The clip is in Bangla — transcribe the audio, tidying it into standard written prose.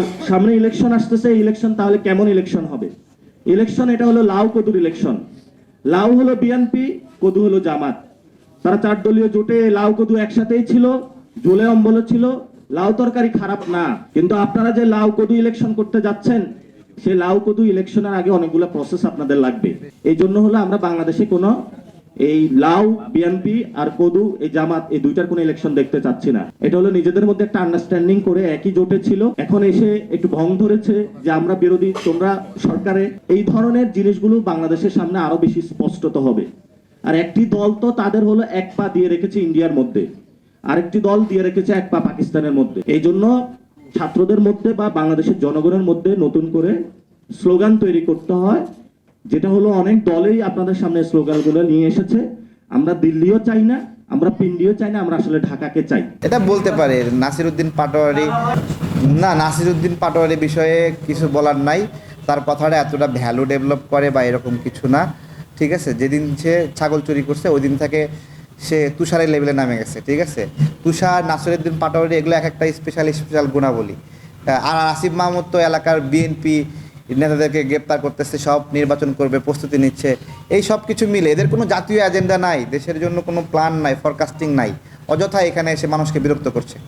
আর সামনে ইলেকশন আসতেছে, ইলেকশন তাহলে কেমন ইলেকশন হবে? ইলেকশন এটা হলো লাউ কদুর ইলেকশন। লাউ হলো বিএনপি, কদু হলো জামাত। তারা 4 দলীয় জোটে লাউ কদু একসাথেই ছিল, ঝোলে অম্বল ছিল। লাউ তরকারি খারাপ না, কিন্তু আপনারা যে লাউ কদু ইলেকশন করতে যাচ্ছেন, সেই লাউ কদু ইলেকশনের আগে অনেকগুলো প্রসেস আপনাদের লাগবে। এই জন্য হলো আমরা বাংলাদেশে কোনো এই লাউ বিএনপি আর কদু এই জামাত এই দুইটার কোনো ইলেকশন দেখতে চাচ্ছি না। এটা হলো নিজেদের মধ্যে একটা আন্ডারস্ট্যান্ডিং করে একই জোটে ছিল, এখন এসে একটু ভং ধরেছে যে আমরা বিরোধী, তোমরা সরকারে। এই ধরনের জিনিসগুলো বাংলাদেশের সামনে আরো বেশি স্পষ্টত হবে। আর একটি দল তো তাদের হলো এক পা দিয়ে রেখেছে ইন্ডিয়ার মধ্যে, আরেকটি দল দিয়ে রেখেছে এক পা পাকিস্তানের মধ্যে। এই জন্য ছাত্রদের মধ্যে বা বাংলাদেশের জনগণের মধ্যে নতুন করে স্লোগান তৈরি করতে হয়, যেটা হলো অনেক দলেই আপনাদের সামনে স্লোগানগুলো নিয়ে এসেছে। আমরা দিল্লিও চাই না, আমরা পিন্ডিও চাই না, আমরা আসলে ঢাকাকে চাই। এটা বলতে পারে নাসিরউদ্দিন পাটোয়ারি। না, নাসিরউদ্দিন পাটোয়ারি বিষয়ে কিছু বলার নাই। তার কথাটা এতটা ভ্যালু ডেভেলপ করে বা এরকম কিছু না, ঠিক আছে। যেদিন সে ছাগল চুরি করছে ওই দিন থেকে সে তুষারের লেভেলে নামে গেছে, ঠিক আছে। তুষার, নাসিরউদ্দিন পাটোয়ারি এগুলো এক একটা স্পেশাল গুণাবলী। আর আসিফ মাহমুদ তো এলাকার বিএনপি নেতাদেরকে গ্রেপ্তার করতেছে, সব নির্বাচন করবে প্রস্তুতি নিচ্ছে। এই সব কিছু মিলে এদের কোনো জাতীয় এজেন্ডা নাই, দেশের জন্য কোনো প্ল্যান নাই, ফরকাস্টিং নাই। অযথা এখানে এসে মানুষকে বিরক্ত করছে।